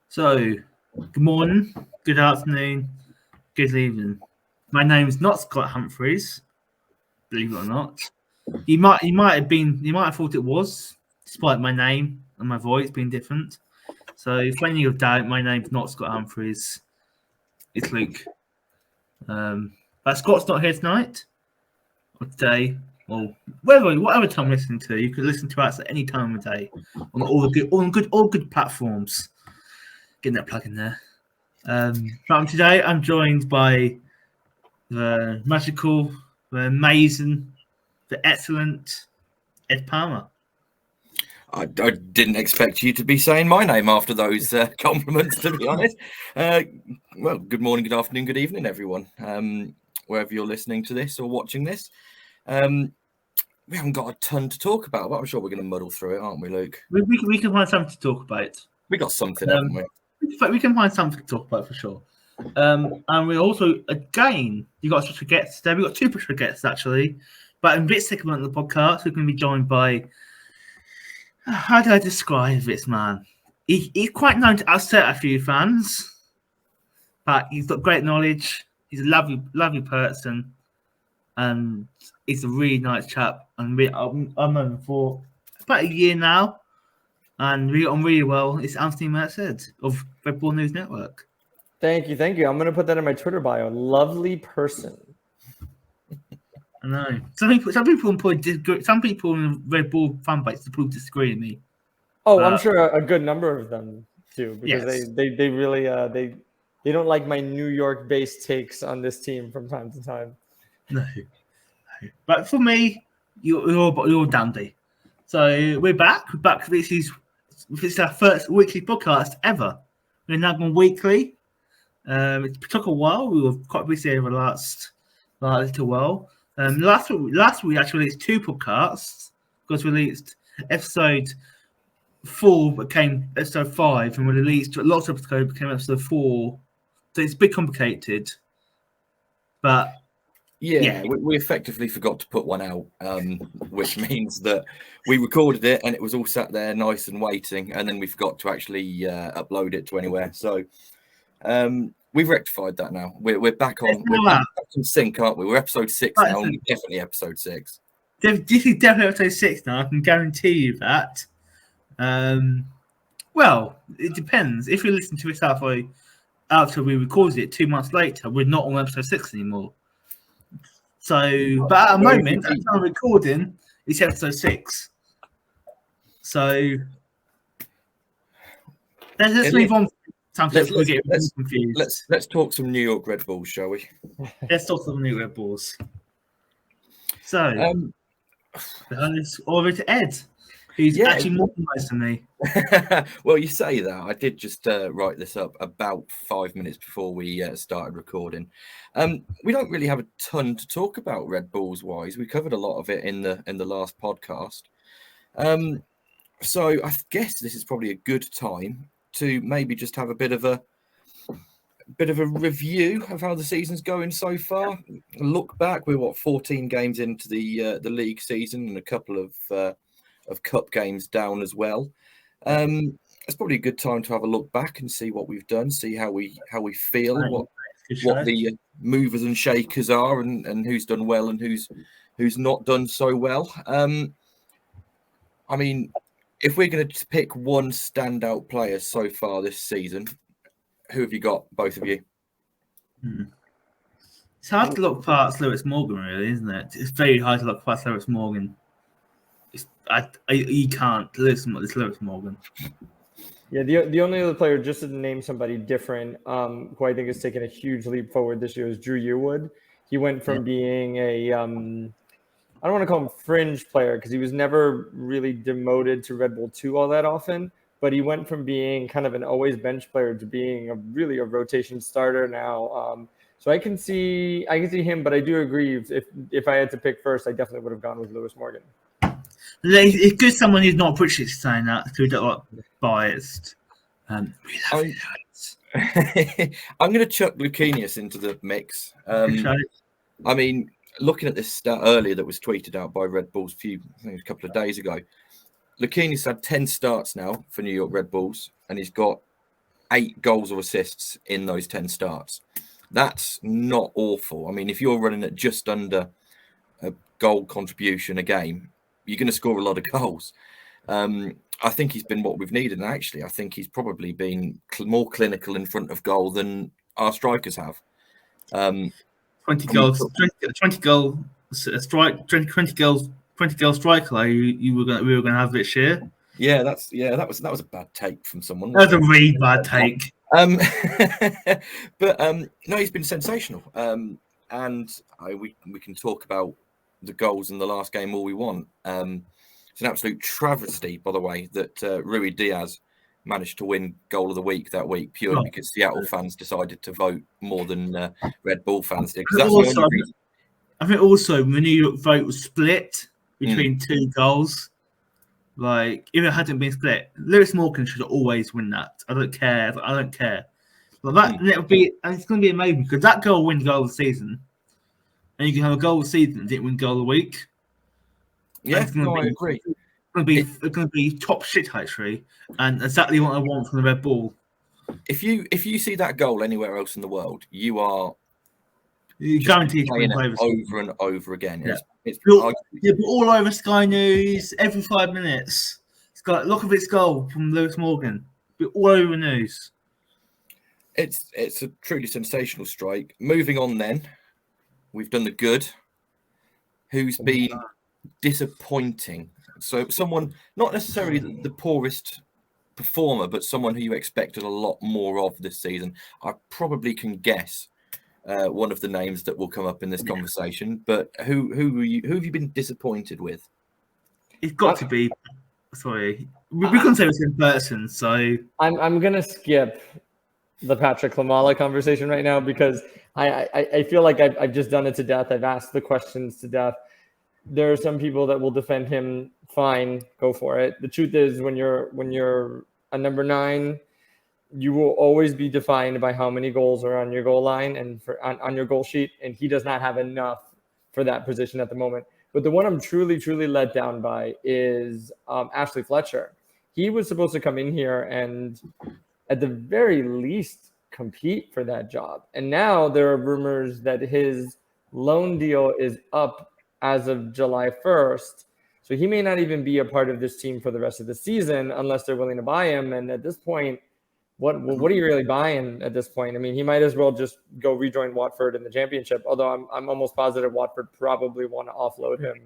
So, good morning, good afternoon, good evening. My name is not Scott Humphreys, believe it or not. You might have thought it was, despite my name and my voice being different. So, for any of doubt, my name's not Scott Humphreys. It's Luke. But Scott's not here tonight, or today, or whatever time you're listening to. You could listen to us at any time of the day on all good platforms. Getting that plug in there. But today I'm joined by the magical, the amazing, the excellent Ed Palmer. I didn't expect you to be saying my name after those compliments, to be honest. Well, good morning, good afternoon, good evening, everyone, wherever you're listening to this or watching this. We haven't got a ton to talk about, but I'm sure we're going to muddle through it, aren't we, Luke? We can find something to talk about. We got something, haven't we? We can find something to talk about for sure. And we also, again, you got special guests today. We've got two special guests, actually. But in this segment of the podcast, we're going to be joined by, how do I describe this man? He's quite known to upset a few fans, but he's got great knowledge. He's a lovely person, and he's a really nice chap. And I've known him for about a year now. And we got on really well. It's Anthony Merced of Red Bull News Network. Thank you. I'm going to put that in my Twitter bio. Lovely person. I know. Some people in the Red Bull fan base disagree with me. Oh, I'm sure a good number of them do, because yes. they really they don't like my New York-based takes on this team from time to time. No. But for me, you're dandy. So we're back. This is our first weekly podcast ever. We're now going weekly. It took a while. We were quite busy over the last little while. Last week actually released two podcasts, because we released episode 4 became episode 5, and we released lots of episodes became episode 4. So it's a bit complicated. But yeah. We effectively forgot to put one out, which means that we recorded it and it was all sat there nice and waiting, and then we forgot to actually upload it to anywhere. So we've rectified that now. We're back on. We're back in sync, aren't we? We're episode 6 now. And we're definitely episode 6. This is definitely episode 6 now. I can guarantee you that. Well, it depends. If you listen to this after we recorded it 2 months later, we're not on episode 6 anymore. So, but at the moment, at the time of recording, it's episode 6. So let's move on. Let's talk some New York Red Bulls, shall we? Let's talk some New York Red Bulls. So, over to Ed, who's actually more nice than me. Well, you say that. I did just write this up about 5 minutes before we started recording. We don't really have a ton to talk about Red Bulls wise. We covered a lot of it in the last podcast. So I guess this is probably a good time to maybe just have a bit of a review of how the season's going so far. Look back, we're 14 games into the league season and a couple of cup games down as well. It's probably a good time to have a look back and see what we've done, see how we feel, what the movers and shakers are, and who's done well and who's not done so well. I mean, if we're going to pick one standout player so far this season, who have you got, both of you? It's hard to look past Lewis Morgan, really, isn't it? It's very hard to look past Lewis Morgan. You can't. It's Lewis Morgan. Yeah, the only other player, just to name somebody different, who I think has taken a huge leap forward this year, is Drew Yearwood. He went from being a I don't want to call him fringe player, because he was never really demoted to Red Bull 2 all that often, but he went from being kind of an always bench player to being a rotation starter now. So I can see him, but I do agree, if I had to pick first, I definitely would have gone with Lewis Morgan. It's good someone who's not British saying that, who's not biased. I'm going to chuck Lucanius into the mix. I mean, looking at this stat earlier that was tweeted out by Red Bulls a couple of days ago, Lucanius had 10 starts now for New York Red Bulls, and he's got 8 goals or assists in those 10 starts. That's not awful. I mean, if you're running at just under a goal contribution a game, you're going to score a lot of goals. I think he's been what we've needed. And actually, I think he's probably been more clinical in front of goal than our strikers have. 20 goals, 20 goal strike, 20 goal striker. Like we were going to have this year. Yeah, that was a bad take from someone. That was a really bad take. But no, he's been sensational. And we can talk about the goals in the last game all we want. It's an absolute travesty, by the way, that Rui Diaz managed to win Goal of the Week that week purely because Seattle fans decided to vote more than Red Bull fans did. That's the only reason. I think also the New York vote was split between 2 goals. Like, if it hadn't been split, Lewis Morgan should always win that. I don't care. But it's going to be amazing because that goal wins goal of the season. And you can have a goal of the season and didn't win goal of the week. Yeah, I agree. It's going to be top shit, actually, and exactly what I want from the Red Bull. If you see that goal anywhere else in the world, you're guaranteed to playing win it over and over again. Yeah. It's but all over Sky News every 5 minutes. Look at its goal from Lewis Morgan. All over the news. It's a truly sensational strike. Moving on, then we've done the good. Who's been disappointing? So someone not necessarily the poorest performer, but someone who you expected a lot more of this season. I probably can guess one of the names that will come up in this conversation. But who have you been disappointed with? It's got to be. Sorry, we can say it's in person. So I'm gonna skip the Patrick Klimala conversation right now because I feel like I've just done it to death. I've asked the questions to death. There are some people that will defend him. Fine, go for it. The truth is, when you're a number 9, you will always be defined by how many goals are on your goal line and on your goal sheet. And he does not have enough for that position at the moment. But the one I'm truly let down by is Ashley Fletcher. He was supposed to come in here and, at the very least, compete for that job. And now there are rumors that his loan deal is up as of July 1st. So he may not even be a part of this team for the rest of the season unless they're willing to buy him. And at this point, what are you really buying at this point? I mean, he might as well just go rejoin Watford in the Championship, although I'm almost positive Watford probably want to offload him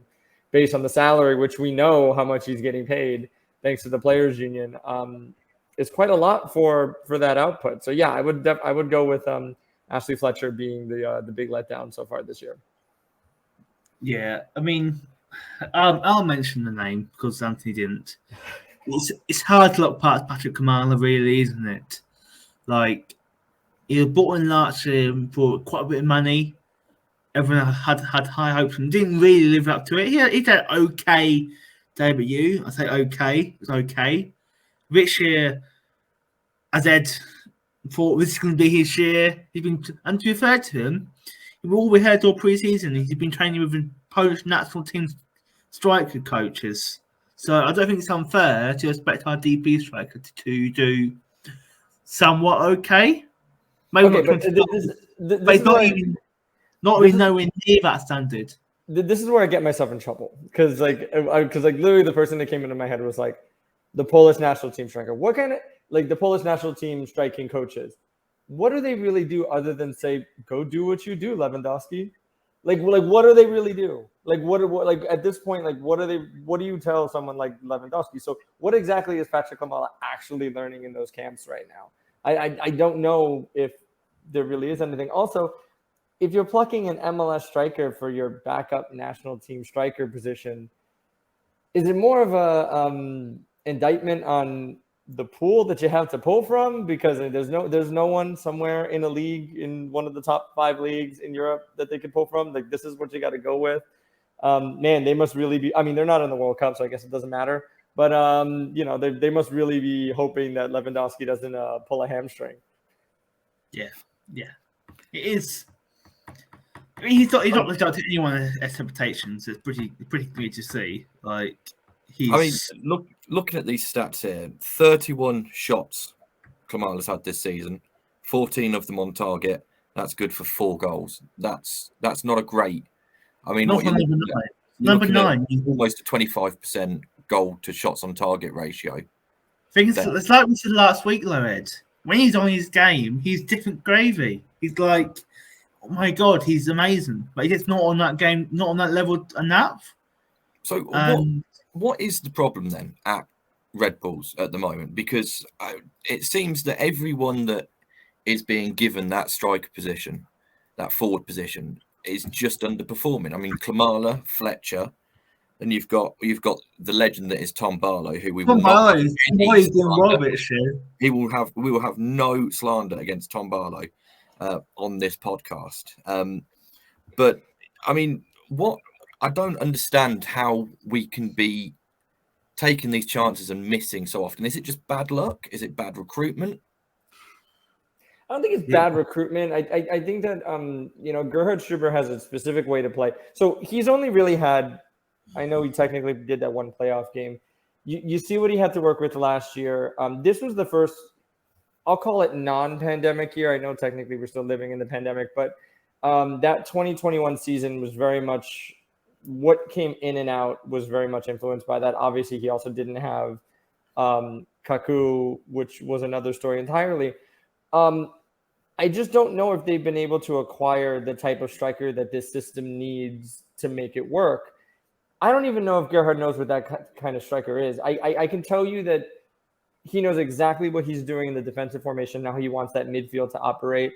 based on the salary, which we know how much he's getting paid thanks to the Players Union. It's quite a lot for that output. So, yeah, I would go with Ashley Fletcher being the big letdown so far this year. Yeah, I mean, I'll mention the name because Anthony didn't. It's hard to look past Patrick Klimala, really, isn't it? Like, he was bought in last year for quite a bit of money. Everyone had high hopes and didn't really live up to it. He had okay debut. I say okay. It was okay. This year, as Ed thought this is going to be his year, and to be fair to him, all we heard all pre-season, he's been training with the Polish national team striker coaches. So I don't think it's unfair to expect our DP striker to do somewhat okay. Maybe not really nowhere near that standard. This is where I get myself in trouble because literally the person that came into my head was like the Polish national team striker. What kind of the Polish national team striking coaches? What do they really do other than say, go do what you do, Lewandowski? Like what do they really do? What at this point, what do you tell someone like Lewandowski? So what exactly is Patrick Klimala actually learning in those camps right now? I don't know if there really is anything. Also, if you're plucking an MLS striker for your backup national team striker position, is it more of a indictment on the pool that you have to pull from because there's no one somewhere in a league in one of the top 5 leagues in Europe that they could pull from? Like, this is what you got to go with. Man, they must really be. I mean, they're not in the World Cup, so I guess it doesn't matter. But they must really be hoping that Lewandowski doesn't pull a hamstring. Yeah, it is. I mean, he's not lived up to anyone's expectations. It's pretty good to see. Like, looking at these stats here, 31 shots Klimala's had this season, 14 of them on target. That's good for 4 goals. That's not a great. I mean, Not what for you're number looking nine. at, you're Number looking at nine. almost a 25% goal to shots on target ratio. It's like we said last week, though, Ed. When he's on his game, he's different gravy. He's like, oh my god, he's amazing. But he's not on that game, not on that level enough. So what is the problem then at Red Bulls at the moment? Because it seems that everyone that is being given that striker position, that forward position, is just underperforming. I mean, Klimala, Fletcher, and you've got the legend that is Tom Barlow, who we will not. He's doing well this year. We will have no slander against Tom Barlow on this podcast. But I mean, I don't understand how we can be taking these chances and missing so often. Is it just bad luck? Is it bad recruitment? I don't think it's bad recruitment. I think that Gerhard Struber has a specific way to play. So he's only really had, I know he technically did that one playoff game. You see what he had to work with last year. This was the first, I'll call it non-pandemic year. I know technically we're still living in the pandemic, but that 2021 season was very much, what came in and out was very much influenced by that. Obviously, he also didn't have Kaku, which was another story entirely. I just don't know if they've been able to acquire the type of striker that this system needs to make it work. I don't even know if Gerhard knows what that kind of striker is. I can tell you that he knows exactly what he's doing in the defensive formation, how he wants that midfield to operate.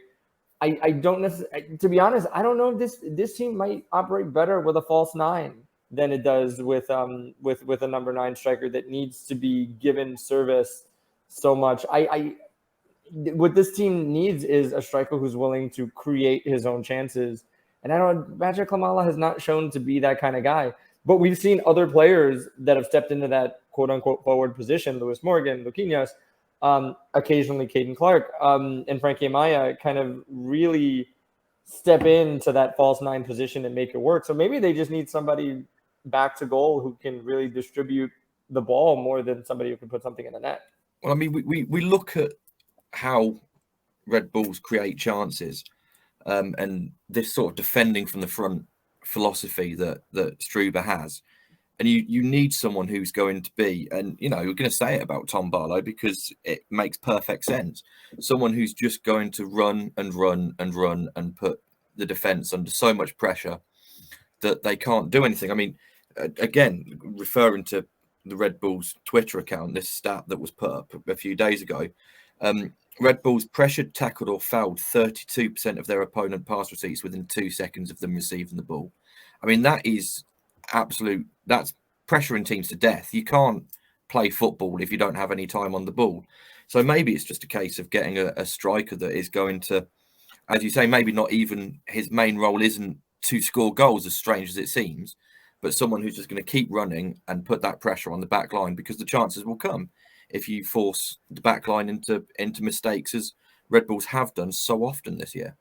I don't necessarily, to be honest, I don't know if this team might operate better with a false 9 than it does with a number 9 striker that needs to be given service so much. What this team needs is a striker who's willing to create his own chances. And I don't know, Patrick Klimala has not shown to be that kind of guy. But we've seen other players that have stepped into that quote-unquote forward position, Lewis Morgan, Luquinhas, occasionally Caden Clark, and Frankie Amaya kind of really step into that false 9 position and make it work. So maybe they just need somebody back to goal who can really distribute the ball more than somebody who can put something in the net. Well, I mean, we look at how Red Bulls create chances, and this sort of defending from the front philosophy that Struber has, and you need someone who's going to be, and we're going to say it about Tom Barlow because it makes perfect sense, someone who's just going to run and put the defense under so much pressure that they can't do anything. I mean, again, referring to the Red Bulls Twitter account, this stat that was put up a few days ago, Red Bulls pressured, tackled or fouled 32% of their opponent pass receipts within 2 seconds of them receiving the ball. I mean, that is that's pressuring teams to death. You can't play football if you don't have any time on the ball. So maybe it's just a case of getting a striker that is going to, as you say, maybe not even his main role isn't to score goals, as strange as it seems, but someone who's just going to keep running and put that pressure on the back line, because the chances will come if you force the back line into mistakes, as Red Bulls have done so often this year.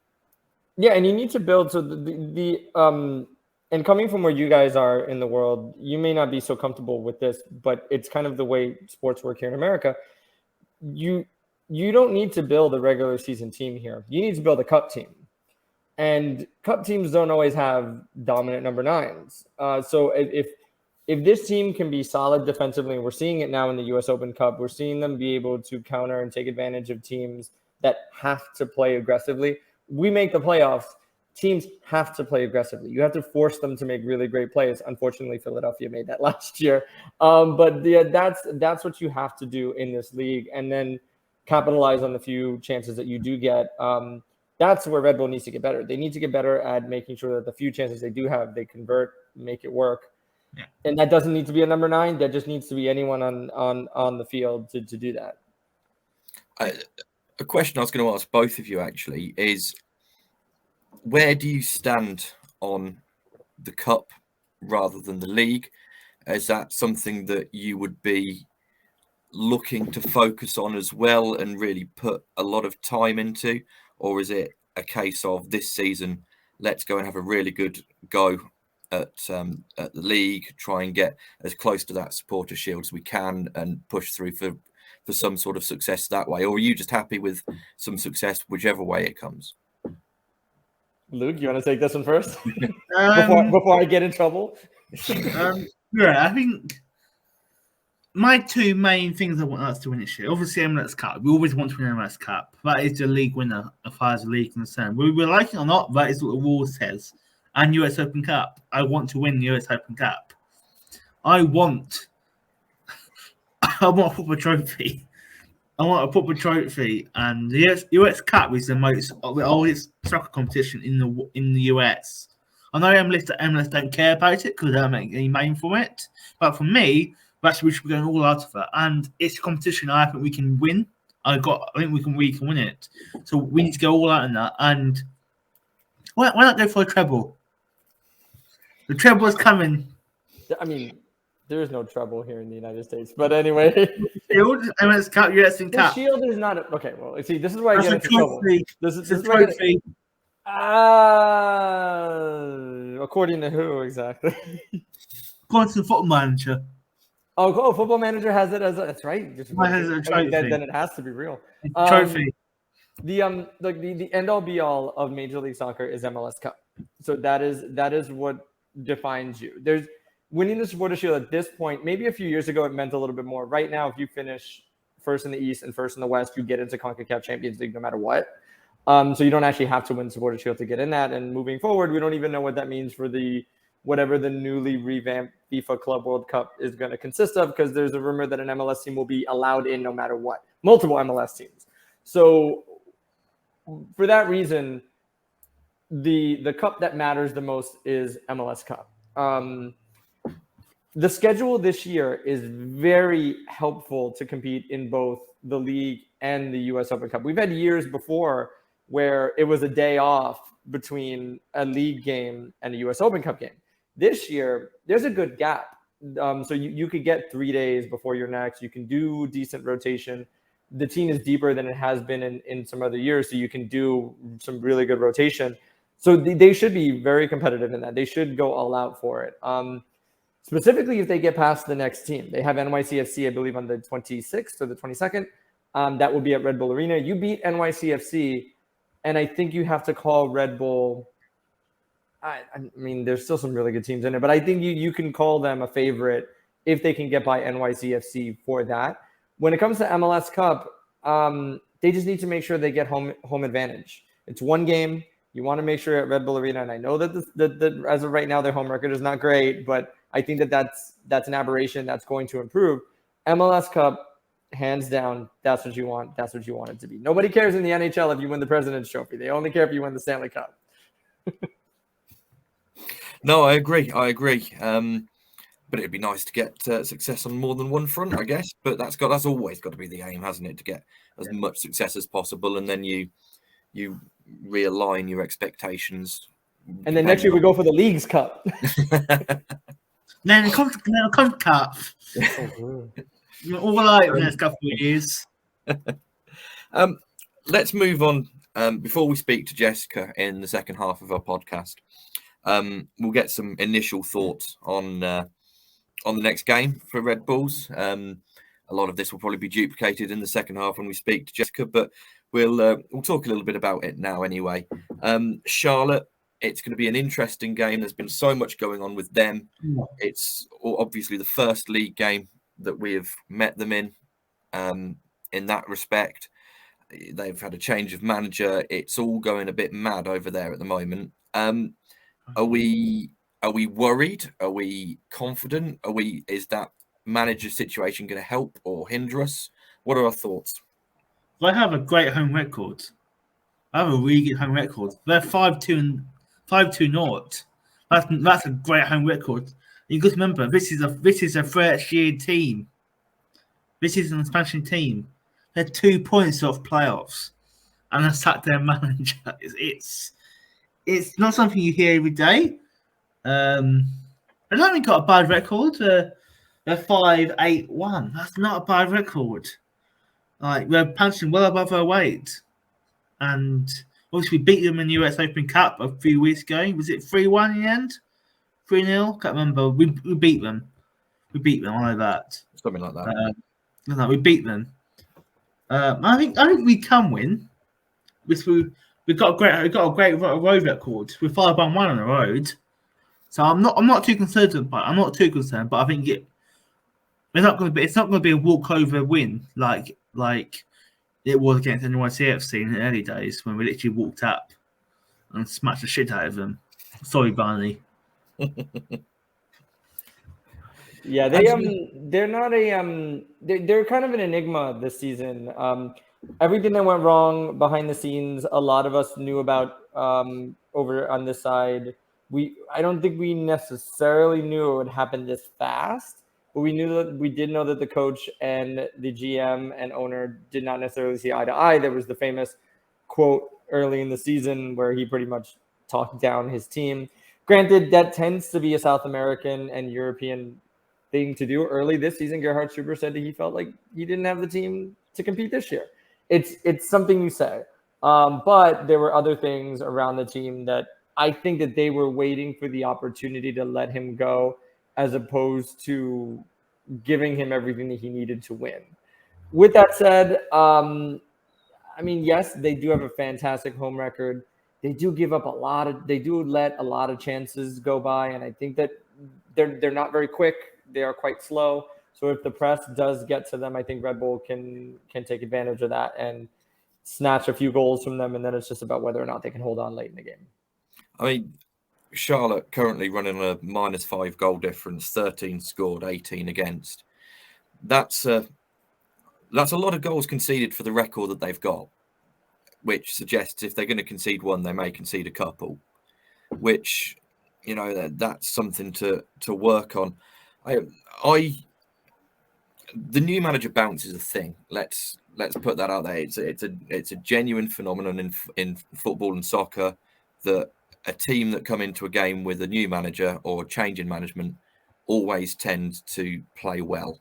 Yeah, and you need to build. So and coming from where you guys are in the world, you may not be so comfortable with this, but it's kind of the way sports work here in America. You don't need to build a regular season team here. You need to build a cup team. And cup teams don't always have dominant number 9s. So if this team can be solid defensively, and we're seeing it now in the U.S. Open Cup, we're seeing them be able to counter and take advantage of teams that have to play aggressively. We make the playoffs. Teams have to play aggressively. You have to force them to make really great plays. Unfortunately, Philadelphia made that last year. But that's what you have to do in this league, and then capitalize on the few chances that you do get. That's where Red Bull needs to get better. They need to get better at making sure that the few chances they do have, they convert, make it work. Yeah. And that doesn't need to be a number 9. That just needs to be anyone on the field to do that. A question I was going to ask both of you actually is, where do you stand on the cup rather than the league? Is that something that you would be looking to focus on as well and really put a lot of time into? Or is it a case of this season, let's go and have a really good go at the league, try and get as close to that supporter shield as we can and push through for some sort of success that way, or are you just happy with some success whichever way it comes? Luke, you want to take this one first Um, before I get in trouble? Yeah, I think my two main things I want us to win this year, obviously MLS Cup. We always want to win MLS Cup. That is the league winner as far as the league is concerned. Whether we like it or not, that is what the rule says. And US Open Cup. I want to win the US Open Cup. I want a proper trophy. I want a proper trophy, and the US Cup is the oldest soccer competition in the US. I know MLS don't care about it because they don't make any money from it, but for me, we should be going all out of it, and it's a competition I think we can win. I think we can win it, so we need to go all out in that. And why not go for a treble? The treble is coming. I mean, there is no trouble here in the United States, but anyway. Shield, MLS Cup, US and Cup. The Shield is not okay. Well, see, this is why I That's get a into trouble. trophy. This It's a is why trophy. according to who exactly? According to the Football Manager. Oh, Football Manager has it as that's right. Just Mine has a trophy. then it has to be real. Trophy. The end all be all of Major League Soccer is MLS Cup. So that is what defines you. There's winning the Supporters Shield at this point. Maybe a few years ago it meant a little bit more. Right now, if you finish first in the East and first in the West, you get into CONCACAF Champions League no matter what. So you don't actually have to win Supporters Shield to get in that. And moving forward, we don't even know what that means for whatever the newly revamped FIFA Club World Cup is going to consist of, because there's a rumor that an MLS team will be allowed in no matter what. Multiple MLS teams. So for that reason, the cup that matters the most is MLS Cup. The schedule this year is very helpful to compete in both the league and the US Open Cup. We've had years before where it was a day off between a league game and a US Open Cup game. This year, there's a good gap. So you could get 3 days before your next. You can do decent rotation. The team is deeper than it has been in some other years, so you can do some really good rotation. So they should be very competitive in that. They should go all out for it. Specifically, if they get past the next team. They have NYCFC, I believe, on the 26th or the 22nd. That will be at Red Bull Arena. You beat NYCFC, and I think you have to call Red Bull. I mean, there's still some really good teams in it, but I think you can call them a favorite if they can get by NYCFC for that. When it comes to MLS Cup, they just need to make sure they get home advantage. It's one game. You want to make sure at Red Bull Arena, and I know that as of right now, their home record is not great, but I think that's an aberration that's going to improve. MLS Cup, hands down, that's what you want. That's what you want it to be. Nobody cares in the NHL if you win the President's Trophy. They only care if you win the Stanley Cup. No, I agree. But it'd be nice to get success on more than one front, I guess. But that's always got to be the aim, hasn't it? To get as much success as possible, and then you realign your expectations. And then next year we go for the League's Cup. Then the Cup. You're all right in the next couple of years. Let's move on. Before we speak to Jessica in the second half of our podcast, we'll get some initial thoughts on the next game for Red Bulls. A lot of this will probably be duplicated in the second half when we speak to Jessica, but we'll talk a little bit about it now anyway. Charlotte, it's going to be an interesting game. There's been so much going on with them. It's obviously the first league game that we have met them in that respect. They've had a change of manager. It's all going a bit mad over there at the moment. Are we worried? Are we confident? Is that manager situation going to help or hinder us? What are our thoughts? They have a great home record. I have a really good home record. They're 5-2 North. That's a great home record. You got to remember, this is a first-year team. This is an expansion team. They're 2 points off playoffs, and they sacked their manager. It's not something you hear every day. I don't think got a bad record. They're 5-8-1. That's not a bad record. Like, we're punching well above our weight, and obviously we beat them in the US Open Cup a few weeks ago. Was it 3-1 in the end? 3-0? Can't remember. We beat them. I know that. Something like that. No, we beat them. I think we can win. We've got a great road record. We're 5-1 on the road, so I'm not too concerned. But I think it's not going to be a walkover win like it was against NYCFC in the early days when we literally walked up and smashed the shit out of them. Sorry, Barney. Yeah, they're not they're kind of an enigma this season. Everything that went wrong behind the scenes, a lot of us knew about over on this side. I don't think we necessarily knew it would happen this fast, but we did know that the coach and the GM and owner did not necessarily see eye to eye. There was the famous quote early in the season where he pretty much talked down his team. Granted, that tends to be a South American and European thing to do. Early this season, Gerhard Struber said that he felt like he didn't have the team to compete this year. It's something you say, but there were other things around the team that I think that they were waiting for the opportunity to let him go, as opposed to giving him everything that he needed to win. With that said, I mean, yes, they do have a fantastic home record. They do give up they do let a lot of chances go by, and I think that they're not very quick. They are quite slow. So if the press does get to them, I think Red Bull can take advantage of that and snatch a few goals from them, and then it's just about whether or not they can hold on late in the game. I mean, Charlotte currently running a -5 goal difference, 13 scored, 18 against. That's a lot of goals conceded for the record that they've got, which suggests if they're going to concede one, they may concede a couple, which, you know, that's something to work on. The new manager bounce is a thing. Let's put that out there. It's a genuine phenomenon in football and soccer that a team that come into a game with a new manager or change in management always tend to play well.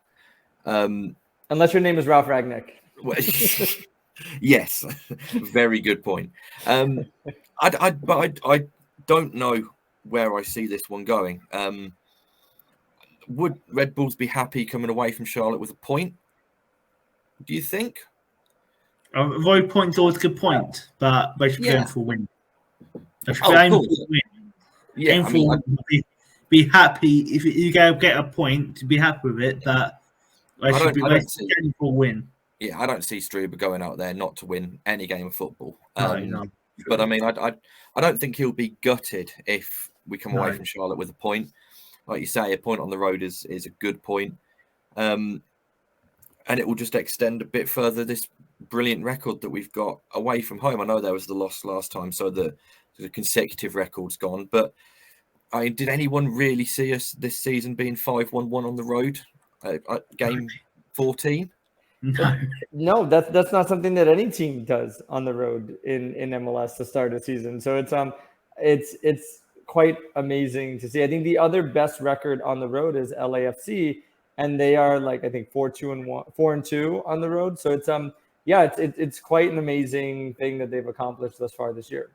Unless your name is Ralph Ragnick. Yes, very good point. I don't know where I see this one going. Would Red Bulls be happy coming away from Charlotte with a point? Do you think? Avoid points always a good point, but they should be going for a win. They should aim for a win. Yeah, aim for be happy if you go get a point to be happy with it, but they should be going for a win. Yeah, I don't see Struber going out there not to win any game of football. No. But I mean, I don't think he'll be gutted if we come away from Charlotte with a point. Like you say, a point on the road is a good point. And it will just extend a bit further this brilliant record that we've got away from home. I know there was the loss last time, so the consecutive record's gone. But did anyone really see us this season being 5-1-1 on the road? Game 14? No, that's not something that any team does on the road in MLS to start a season. So it's quite amazing to see. I think the other best record on the road is LAFC, and they are like, I think 4-2 on the road. So it's quite an amazing thing that they've accomplished thus far this year.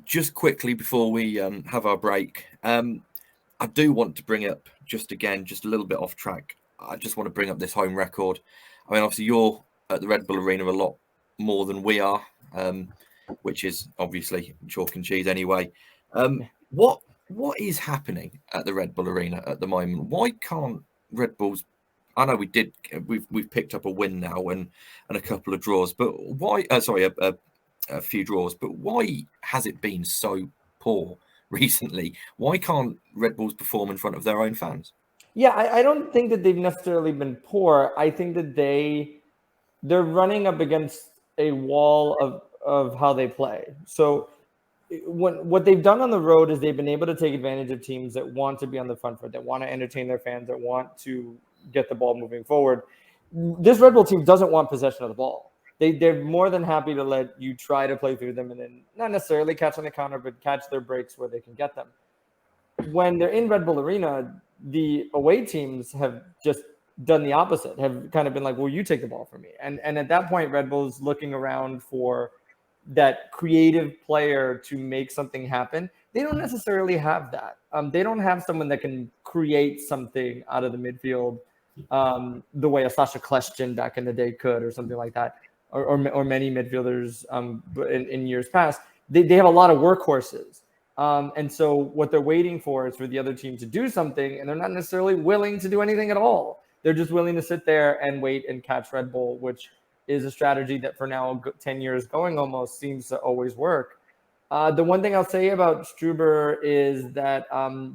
Just quickly before we have our break, I do want to bring up just a little bit off track. I just want to bring up this home record. I mean, obviously you're at the Red Bull Arena a lot more than we are, which is obviously chalk and cheese anyway. What is happening at the Red Bull Arena at the moment? Why can't Red Bulls? I know we've picked up a win now and a couple of draws, but why? A few draws, but why has it been so poor recently? Why can't Red Bulls perform in front of their own fans? Yeah, I don't think that they've necessarily been poor. I think that they're running up against a wall of how they play. So what they've done on the road is they've been able to take advantage of teams that want to be on the front foot, that want to entertain their fans, that want to get the ball moving forward. This Red Bull team doesn't want possession of the ball. They're more than happy to let you try to play through them and then not necessarily catch on the counter, but catch their breaks where they can get them. When they're in Red Bull Arena, the away teams have just done the opposite, have kind of been like, well, you take the ball from me. And at that point, Red Bull's looking around for that creative player to make something happen. They don't necessarily have that. They don't have someone that can create something out of the midfield the way a Sasha Kljestan back in the day could, or something like that, or many midfielders in years past. They have a lot of workhorses. And so what they're waiting for is for the other team to do something, and they're not necessarily willing to do anything at all. They're just willing to sit there and wait and catch Red Bull, which is a strategy that for now 10 years going almost seems to always work. The one thing I'll say about Struber is that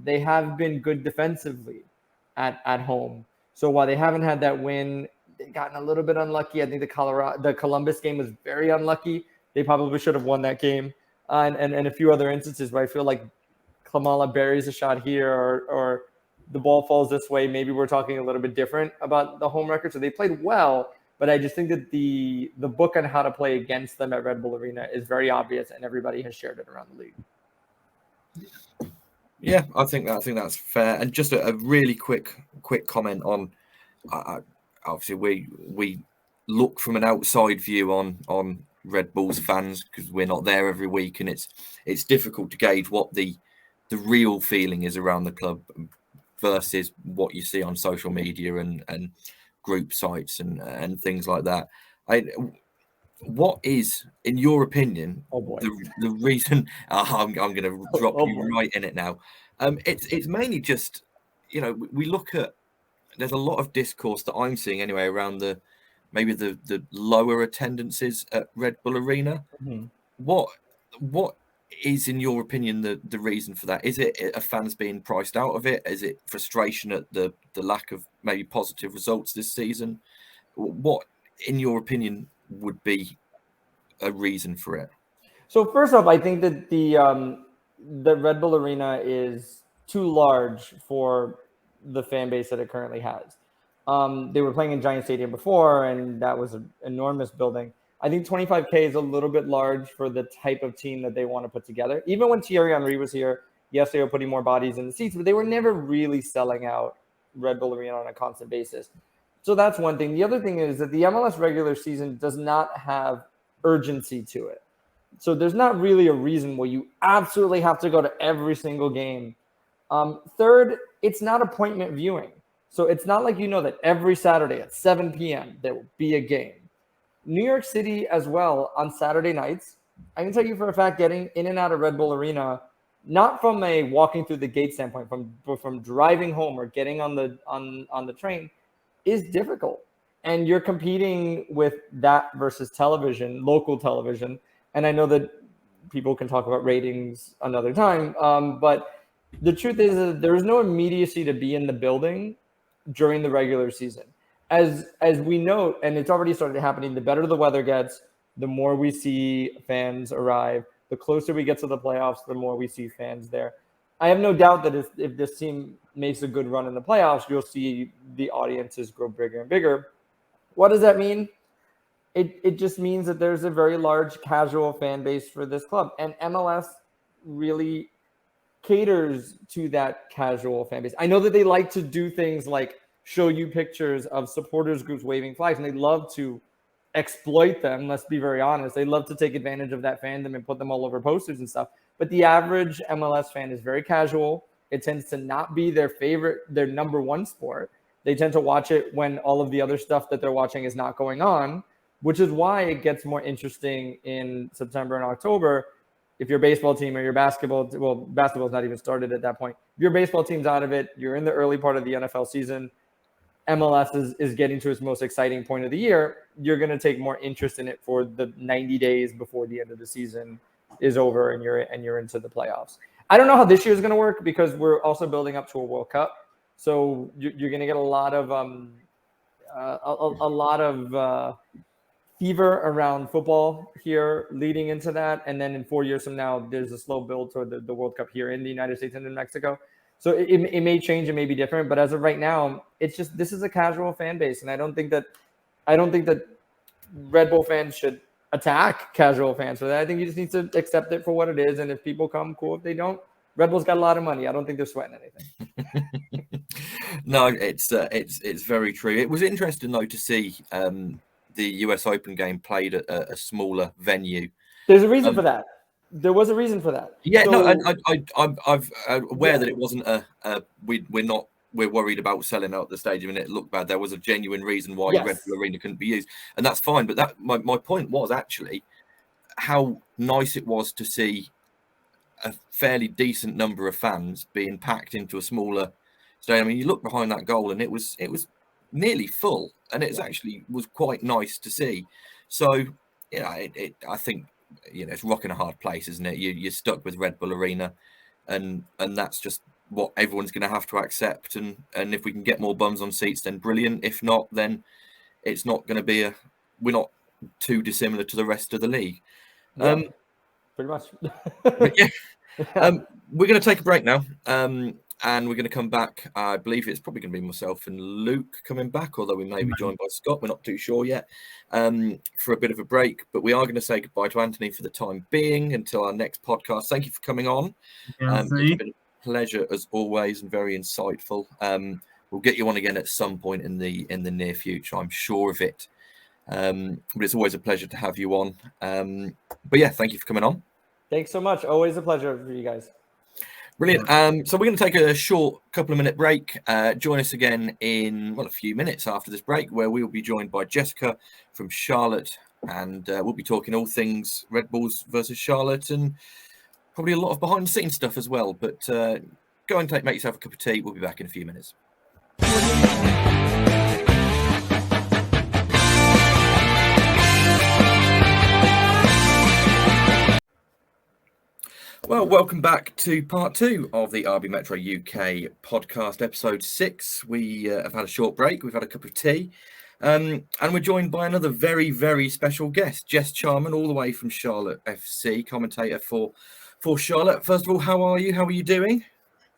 they have been good defensively at home. So while they haven't had that win, they've gotten a little bit unlucky. I think the Columbus game was very unlucky. They probably should have won that game. And a few other instances where I feel like Klamala buries a shot here or the ball falls this way. Maybe we're talking a little bit different about the home record. So they played well, but I just think that the book on how to play against them at Red Bull Arena is very obvious, and everybody has shared it around the league. Yeah, I think that's fair. And just a really quick comment on, obviously we look from an outside view on Red Bull's fans because we're not there every week, and it's difficult to gauge what the real feeling is around the club versus what you see on social media and group sites and things like that. What is, in your opinion, the reason? I'm going to drop you right in it now. It's mainly just, we look at. There's a lot of discourse that I'm seeing anyway around maybe the lower attendances at Red Bull Arena. Mm-hmm. What is, in your opinion, the reason for that? Is it a fans being priced out of it? Is it frustration at the lack of maybe positive results this season? What, in your opinion, would be a reason for it? So first off, I think that the Red Bull Arena is too large for the fan base that it currently has. They were playing in Giant Stadium before, and that was an enormous building. I think 25K is a little bit large for the type of team that they want to put together. Even when Thierry Henry was here, yes, they were putting more bodies in the seats, but they were never really selling out Red Bull Arena on a constant basis. So that's one thing. The other thing is that the MLS regular season does not have urgency to it. So there's not really a reason where you absolutely have to go to every single game. Third, it's not appointment viewing. So it's not like that every Saturday at 7 p.m. there will be a game. New York City as well on Saturday nights. I can tell you for a fact, getting in and out of Red Bull Arena, not from a walking through the gate standpoint, from driving home or getting on the train, is difficult. And you're competing with that versus television, local television. And I know that people can talk about ratings another time, but the truth is that there is no immediacy to be in the building during the regular season. As we note, and it's already started happening, the better the weather gets, the more we see fans arrive. The closer we get to the playoffs, the more we see fans there. I have no doubt that if this team makes a good run in the playoffs, you'll see the audiences grow bigger and bigger. What does that mean? It just means that there's a very large casual fan base for this club. And MLS really caters to that casual fan base. I know that they like to do things like show you pictures of supporters groups waving flags, and they love to exploit them. Let's be very honest. They love to take advantage of that fandom and put them all over posters and stuff. But the average MLS fan is very casual. It tends to not be their number one sport. They tend to watch it when all of the other stuff that they're watching is not going on, which is why it gets more interesting in September and October. If your baseball team or your basketball's not even started at that point. If your baseball team's out of it, you're in the early part of the NFL season, MLS is getting to its most exciting point of the year, you're going to take more interest in it for the 90 days before the end of the season is over and you're into the playoffs. I don't know how this year is going to work because we're also building up to a World Cup. So you're going to get a lot of fever around football here leading into that. And then in 4 years from now, there's a slow build toward the World Cup here in the United States and in Mexico. So it may change, it may be different, but as of right now, it's just, this is a casual fan base. And I don't think that Red Bull fans should attack casual fans for that. I think you just need to accept it for what it is. And if people come, cool. If they don't, Red Bull's got a lot of money. I don't think they're sweating anything. No, it's very true. It was interesting though to see the US Open game played at a smaller venue. There's a reason for that. There was a reason for that. Yeah, so, no, I'm aware that it wasn't we're not we're worried about selling out the stadium and it looked bad. There was a genuine reason why Yes. Red Bull Arena couldn't be used, and that's fine. But that my point was actually how nice it was to see a fairly decent number of fans being packed into a smaller stadium. I mean, you look behind that goal and it was nearly full, and it actually was quite nice to see. So, I think, it's a rock and a hard place, isn't it? You're stuck with Red Bull Arena, and that's just what everyone's going to have to accept. And if we can get more bums on seats, then brilliant. If not, then it's not going to be we're not too dissimilar to the rest of the league. Yeah, pretty much. We're going to take a break now, and we're going to come back. I believe it's probably going to be myself and Luke coming back, although we may be joined by Scott. We're not too sure yet, for a bit of a break. But we are going to say goodbye to Anthony for the time being until our next podcast. Thank you for coming on. It's been a pleasure as always and very insightful. We'll get you on again at some point in the near future. I'm sure of it. But it's always a pleasure to have you on. But yeah, thank you for coming on. Thanks so much. Always a pleasure for you guys. Brilliant. So we're going to take a short couple of minute break. Join us again in a few minutes after this break, where we will be joined by Jessica from Charlotte, and we'll be talking all things Red Bulls versus Charlotte, and probably a lot of behind the scenes stuff as well. But go and make yourself a cup of tea. We'll be back in a few minutes. Well, welcome back to part 2 of the RB Metro UK podcast, episode 6. We have had a short break. We've had a cup of tea. And we're joined by another very, very special guest, Jess Charman, all the way from Charlotte FC, commentator for Charlotte. First of all, how are you? How are you doing?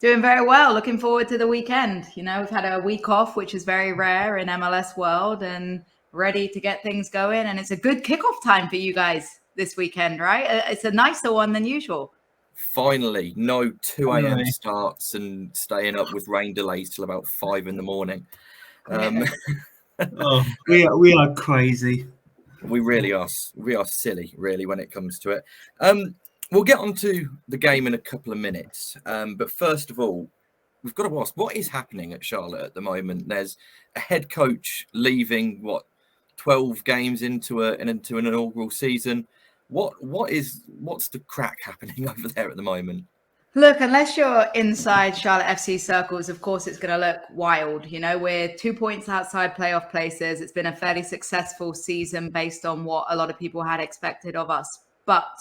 Doing very well. Looking forward to the weekend. We've had a week off, which is very rare in MLS world, and ready to get things going. And it's a good kickoff time for you guys this weekend, right? It's a nicer one than usual. Finally, no 2 a.m. starts and staying up with rain delays till about 5 in the morning. We are crazy. We really are. We are silly, really, when it comes to it. We'll get on to the game in a couple of minutes. But first of all, we've got to ask, what is happening at Charlotte at the moment? There's a head coach leaving, 12 games into an inaugural season. What's the crack happening over there at the moment? Look, unless you're inside Charlotte FC circles, of course, it's going to look wild. We're 2 points outside playoff places. It's been a fairly successful season based on what a lot of people had expected of us. But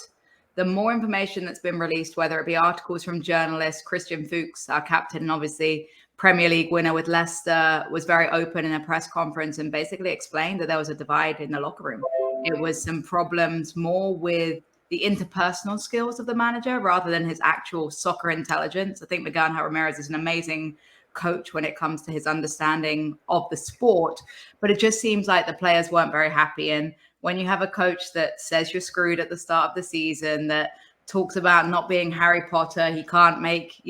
the more information that's been released, whether it be articles from journalists, Christian Fuchs, our captain, and obviously Premier League winner with Leicester, was very open in a press conference and basically explained that there was a divide in the locker room. It was some problems more with the interpersonal skills of the manager rather than his actual soccer intelligence. I think Miguel Ramirez is an amazing coach when it comes to his understanding of the sport, but it just seems like the players weren't very happy. And when you have a coach that says you're screwed at the start of the season, that talks about not being Harry Potter, he can't make,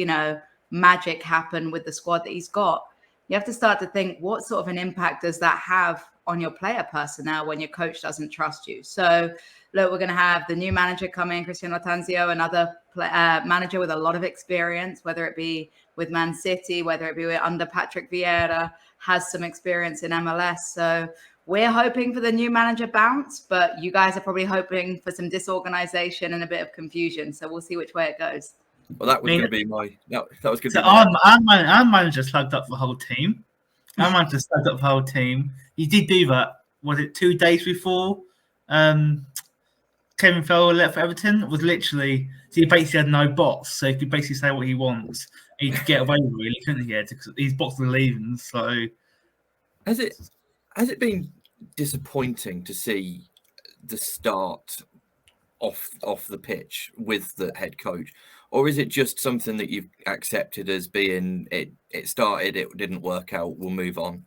magic happen with the squad that he's got, you have to start to think, what sort of an impact does that have on your player personnel when your coach doesn't trust you? So look, we're going to have the new manager come in, Cristian Latanzio, another manager with a lot of experience, whether it be with Man City, whether it be under Patrick Vieira, has some experience in MLS. So we're hoping for the new manager bounce, but you guys are probably hoping for some disorganization and a bit of confusion. So we'll see which way it goes. Well, that was going to be that was going to So be our manager slugged up the whole team. He did do that. Was it 2 days before Kevin Farrell left for Everton? It was literally, so he basically had no box, so he could basically say what he wants. He could get away with it, really, couldn't he? Because his box was leaving. So has it been disappointing to see the start off the pitch with the head coach? Or is it just something that you've accepted as being it started, it didn't work out, we'll move on?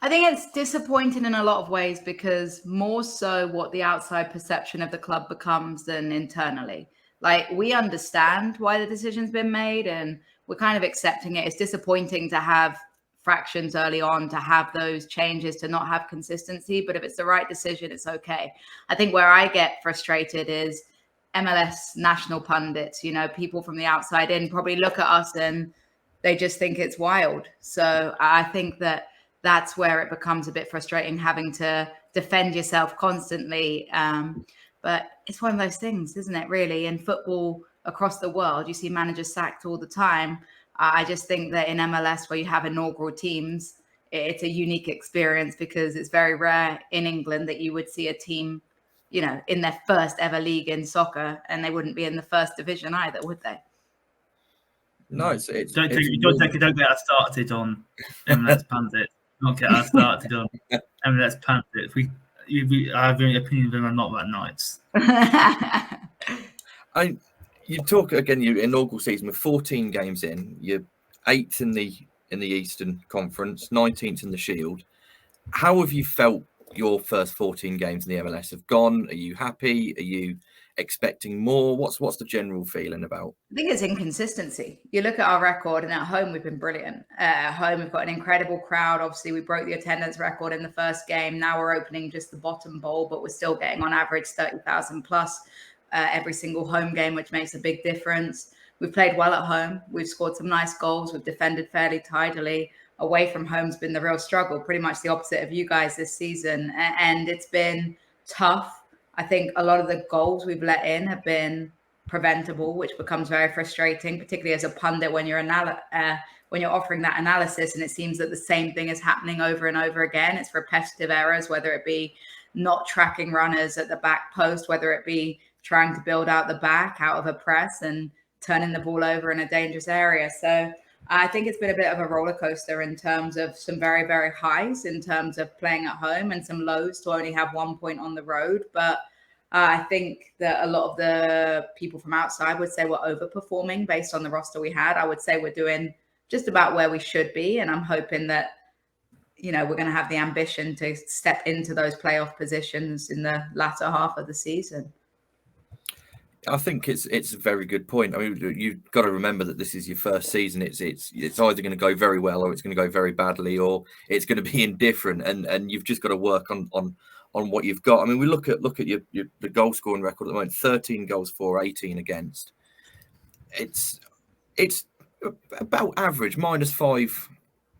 I think it's disappointing in a lot of ways, because more so what the outside perception of the club becomes than internally. Like, we understand why the decision's been made and we're kind of accepting it. It's disappointing to have fractions early on, to have those changes, to not have consistency. But if it's the right decision, it's okay. I think where I get frustrated is MLS national pundits, people from the outside in probably look at us and They just think it's wild. So I think that that's where it becomes a bit frustrating, having to defend yourself constantly. But it's one of those things, isn't it, really? In football across the world, you see managers sacked all the time. I just think that in MLS, where you have inaugural teams, it's a unique experience, because it's very rare in England that you would see a team, you know, in their first ever league in soccer, and they wouldn't be in the first division either, would they? No, it's Don't get us started on MLS Pundit. Not get us started on MLS Pundit. I have an opinion of them are not that nice. You talk again. Your inaugural season with 14 games in. You're 8th in the Eastern Conference, 19th in the Shield. How have you felt your first 14 games in the MLS have gone? Are you happy? Are you expecting more? What's the general feeling about? I think it's inconsistency. You look at our record, and at home we've been brilliant. At home we've got an incredible crowd. Obviously we broke the attendance record in the first game. Now we're opening just the bottom bowl, but we're still getting on average 30,000 plus every single home game, which makes a big difference. We've played well at home. We've scored some nice goals. We've defended fairly tidily. Away from home's been the real struggle, pretty much the opposite of you guys this season. And it's been tough. I think a lot of the goals we've let in have been preventable, which becomes very frustrating, particularly as a pundit when you're offering that analysis and it seems that the same thing is happening over and over again. It's repetitive errors, whether it be not tracking runners at the back post, whether it be trying to build out the back out of a press and turning the ball over in a dangerous area. So I think it's been a bit of a roller coaster in terms of some very, very highs in terms of playing at home, and some lows to only have 1 point on the road. But I think that a lot of the people from outside would say we're overperforming based on the roster we had. I would say we're doing just about where we should be. And I'm hoping that, you know, we're going to have the ambition to step into those playoff positions in the latter half of the season. I think it's a very good point. I mean, you've got to remember that this is your first season. It's either going to go very well, or it's going to go very badly, or it's going to be indifferent. And you've just got to work on what you've got. I mean, we look at the goal scoring record at the moment: 13 goals for, 18 against. It's about average. -5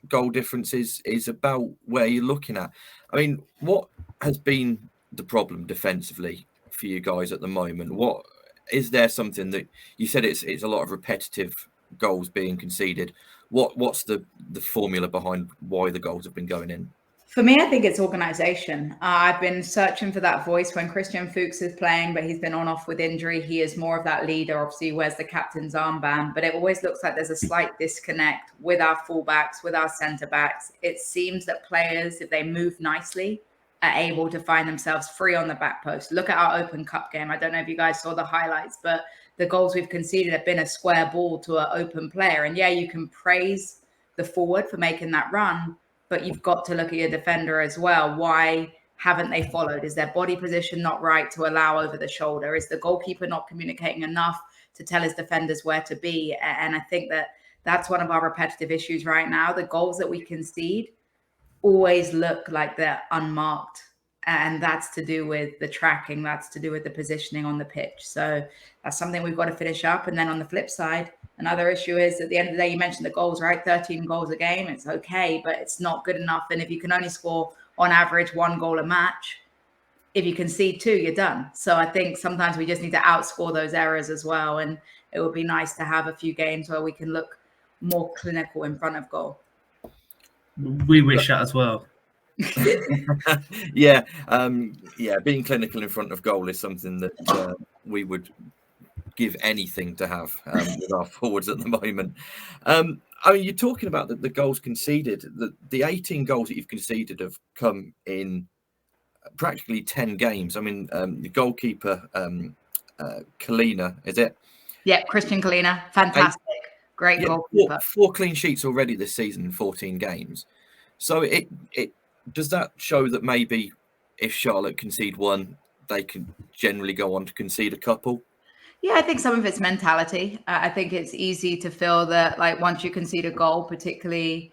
goal difference is about where you're looking at. I mean, what has been the problem defensively for you guys at the moment? What is there something that you said it's a lot of repetitive goals being conceded? What's the formula behind why the goals have been going in? For me, I think it's organization. I've been searching for that voice when Christian Fuchs is playing, but he's been on off with injury. He is more of that leader. Obviously, he wears the captain's armband, but it always looks like there's a slight disconnect with our fullbacks, with our centre backs. It seems that players, if they move nicely, are able to find themselves free on the back post. Look at our Open Cup game. I don't know if you guys saw the highlights, but the goals we've conceded have been a square ball to an open player. And yeah, you can praise the forward for making that run, but you've got to look at your defender as well. Why haven't they followed? Is their body position not right to allow over the shoulder? Is the goalkeeper not communicating enough to tell his defenders where to be? And I think that that's one of our repetitive issues right now. The goals that we concede always look like they're unmarked, and that's to do with the tracking, that's to do with the positioning on the pitch. So that's something we've got to finish up. And then on the flip side, another issue is at the end of the day, you mentioned the goals, right? 13 goals a game, it's okay, but it's not good enough. And if you can only score on average 1 goal a match, if you concede 2, you're done. So I think sometimes we just need to outscore those errors as well, and it would be nice to have a few games where we can look more clinical in front of goal. We wish that as well. Yeah, being clinical in front of goal is something that we would give anything to have with our forwards at the moment. I mean, you're talking about the goals conceded. The 18 goals that you've conceded have come in practically 10 games. I mean, the goalkeeper, Kalina, is it? Yeah, Christian Kalina, fantastic. Great goalkeeper. 4 clean sheets already this season in 14 games. So it does that show that maybe if Charlotte concede 1, they can generally go on to concede a couple? Yeah, I think some of it's mentality. I think it's easy to feel that, like, once you concede a goal, particularly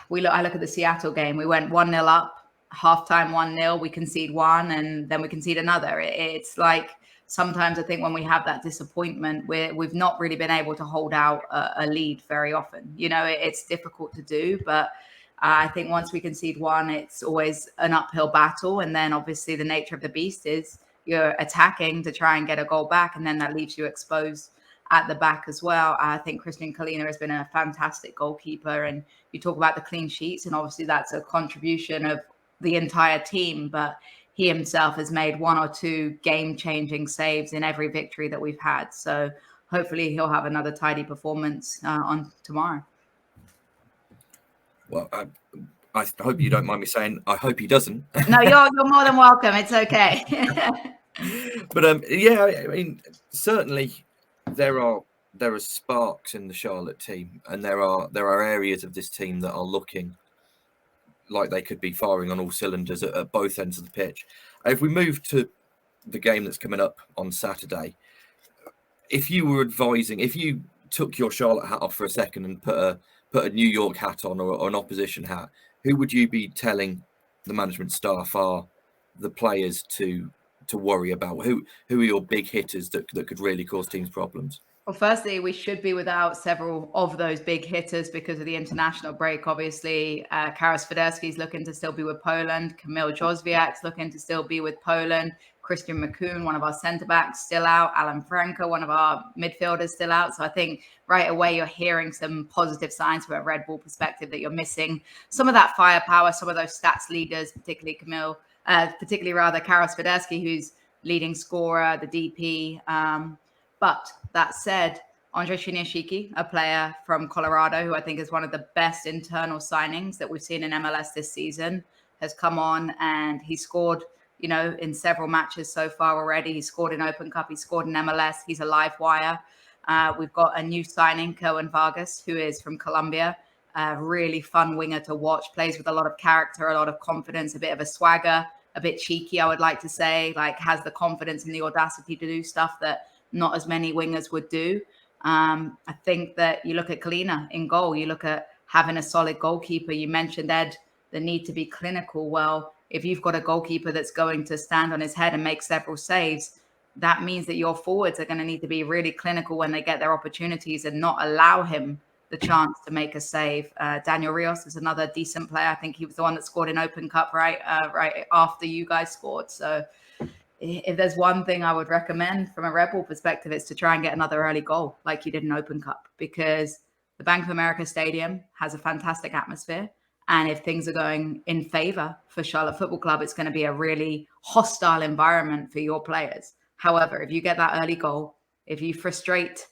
I look at the Seattle game. We went 1-0 up, halftime 1-0. We concede 1, and then we concede another. It's like sometimes I think when we have that disappointment, we've not really been able to hold out a lead very often. You know, it's difficult to do, but I think once we concede one, it's always an uphill battle. And then obviously the nature of the beast is you're attacking to try and get a goal back, and then that leaves you exposed at the back as well. I think Christian Kalina has been a fantastic goalkeeper, and you talk about the clean sheets, and obviously that's a contribution of the entire team, but he himself has made 1 or 2 game-changing saves in every victory that we've had. So hopefully he'll have another tidy performance on tomorrow. Well, I hope you don't mind me saying I hope he doesn't. No, you're more than welcome. It's okay. But yeah, I mean, certainly there are sparks in the Charlotte team, and there are areas of this team that are looking like they could be firing on all cylinders at both ends of the pitch. If we move to the game that's coming up on Saturday, if you took your Charlotte hat off for a second and put a New York hat on, or an opposition hat, who would you be telling the management staff are the players to worry about? Who are your big hitters that could really cause teams problems? Well, firstly, we should be without several of those big hitters because of the international break. Obviously, Karas Federski's looking to still be with Poland. Kamil Jozwiak's looking to still be with Poland. Christian McCoon, one of our centre-backs, still out. Alan Franco, one of our midfielders, still out. So I think right away you're hearing some positive signs from a Red Bull perspective that you're missing some of that firepower, some of those stats leaders, particularly Karas Federski, who's leading scorer, the DP. But that said, Andre Shinyashiki, a player from Colorado, who I think is one of the best internal signings that we've seen in MLS this season, has come on and he scored, you know, in several matches so far already. He scored in Open Cup, he scored in MLS. He's a live wire. We've got a new signing, Kerwin Vargas, who is from Colombia. Really fun winger to watch, plays with a lot of character, a lot of confidence, a bit of a swagger, a bit cheeky, I would like to say, like has the confidence and the audacity to do stuff that not as many wingers would do. I think that you look at Kalina in goal, you look at having a solid goalkeeper. You mentioned, Ed, the need to be clinical. Well, if you've got a goalkeeper that's going to stand on his head and make several saves, that means that your forwards are going to need to be really clinical when they get their opportunities and not allow him the chance to make a save. Daniel Rios is another decent player. I think he was the one that scored in Open Cup right after you guys scored. So if there's one thing I would recommend from a Red Bull perspective, it's to try and get another early goal like you did in Open Cup, because the Bank of America Stadium has a fantastic atmosphere. And if things are going in favor for Charlotte Football Club, it's going to be a really hostile environment for your players. However, if you get that early goal, if you frustrate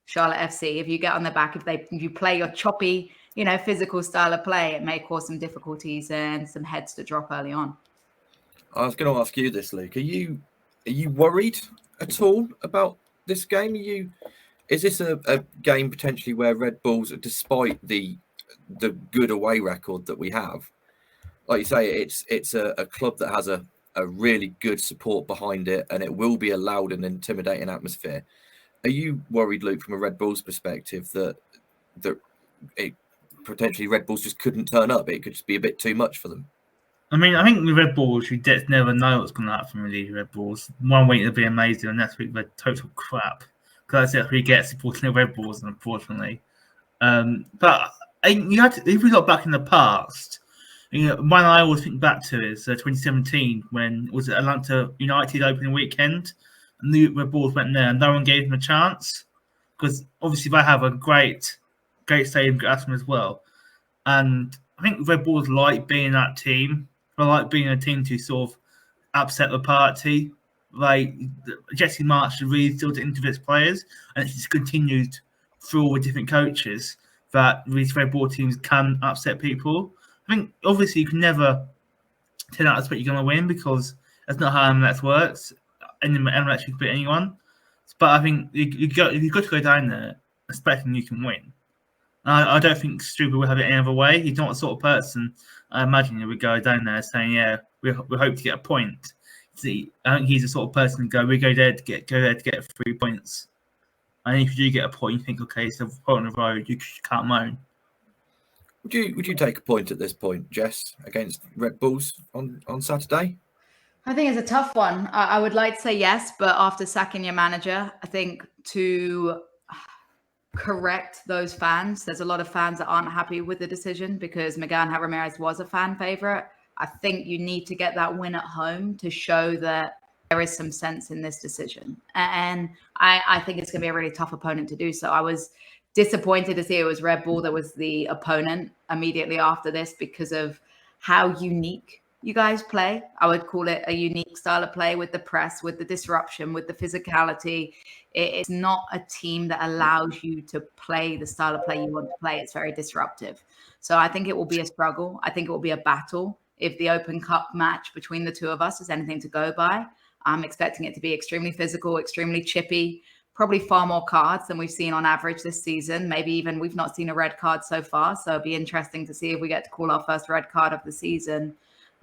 Charlotte FC, if you get on the back, if you play your choppy, you know, physical style of play, it may cause some difficulties and some heads to drop early on. I was going to ask you this, Luke. Are you worried at all about this game? Is this a game potentially where Red Bulls, despite the good away record that we have, like you say, it's a club that has a really good support behind it, and it will be a loud and intimidating atmosphere. Are you worried, Luke, from a Red Bulls perspective, that it potentially Red Bulls just couldn't turn up? It could just be a bit too much for them. I mean, I think with Red Bulls, you just never know what's going to happen with these Red Bulls. 1 week they'll be amazing, and next week they're total crap. Because that's what you get supporting the Red Bulls, unfortunately. But if we look back in the past, you know, one I always think back to is 2017 when it was Atlanta United opening weekend, and the Red Bulls went there and no one gave them a chance, because obviously they have a great stadium, great atmosphere as well. And I think Red Bulls like being that team. They like being a team to sort of upset the party. Like Jesse March really still into his players, and it's just continued through all the different coaches that these Red Bull teams can upset people. I think obviously you can never tell out what you're going to win, because that's not how MLS works. And MLS you can beat anyone, but I think you've got to go down there expecting you can win. I don't think Struber will have it any other way. He's not the sort of person I imagine he would go down there saying, "Yeah, we hope to get a point." See, I think he's the sort of person to we go there to get 3 points. And if you do get a point, you think, okay, it's a point on the road, you can't moan. Would you take a point at this point, Jess, against Red Bulls on Saturday? I think it's a tough one. I would like to say yes, but after sacking your manager, I think to correct those fans, there's a lot of fans that aren't happy with the decision because Miguel Angel Ramirez was a fan favorite. I think you need to get that win at home to show that there is some sense in this decision. And I think it's going to be a really tough opponent to do so. I was disappointed to see it was Red Bull that was the opponent immediately after this because of how unique you guys play. I would call it a unique style of play with the press, with the disruption, with the physicality. It's not a team that allows you to play the style of play you want to play. It's very disruptive. So I think it will be a struggle. I think it will be a battle. If the Open Cup match between the two of us is anything to go by, I'm expecting it to be extremely physical, extremely chippy, probably far more cards than we've seen on average this season. Maybe even we've not seen a red card so far. So it'll be interesting to see if we get to call our first red card of the season.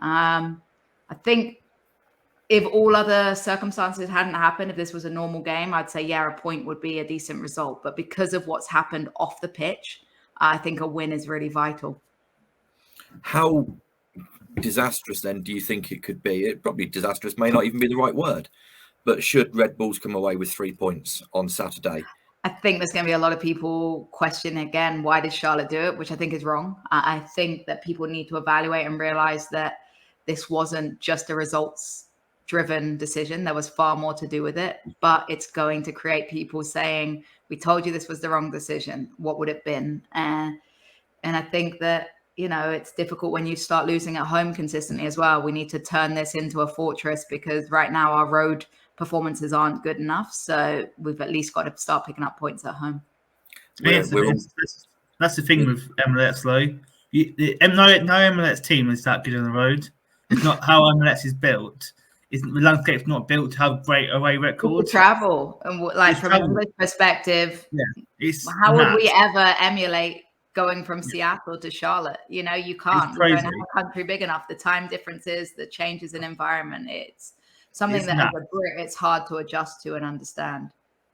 I think if all other circumstances hadn't happened, if this was a normal game, I'd say, yeah, a point would be a decent result. But because of what's happened off the pitch, I think a win is really vital. How disastrous then do you think it could be? It probably disastrous may not even be the right word, but should Red Bulls come away with 3 points on Saturday? I think there's going to be a lot of people questioning again, why did Charlotte do it? Which I think is wrong. I think that people need to evaluate and realize that this wasn't just a results-driven decision. There was far more to do with it, but it's going to create people saying, we told you this was the wrong decision. What would it have been? And I think that, you know, it's difficult when you start losing at home consistently as well. We need to turn this into a fortress because right now our road performances aren't good enough. So we've at least got to start picking up points at home. That's the thing with MLS, though. No MLS team is that good on the road. It's not how MLS is built. The landscape's not built to have great away records. Travel and like from an English perspective, how would we ever emulate going from Seattle to Charlotte? You know, you can't. We don't have a country big enough. The time differences, the changes in environment. It's something that as a Brit, it's hard to adjust to and understand.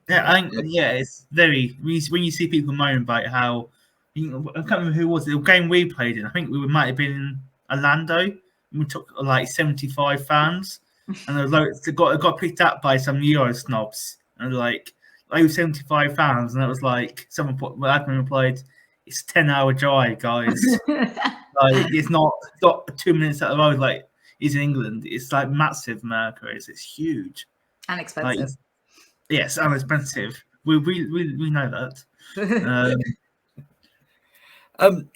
It's very when you see people moan about how I can't remember who it was the game we played in. I think we might have been in Orlando. We took like 75 fans, and it got picked up by some Euro snobs, and like over 75 fans, and it was like someone put admin replied, "It's a 10-hour drive, guys. Like it's not 2 minutes out of the road like it's in England. It's like massive America. It's huge and expensive. Like, yes, and expensive. We know that."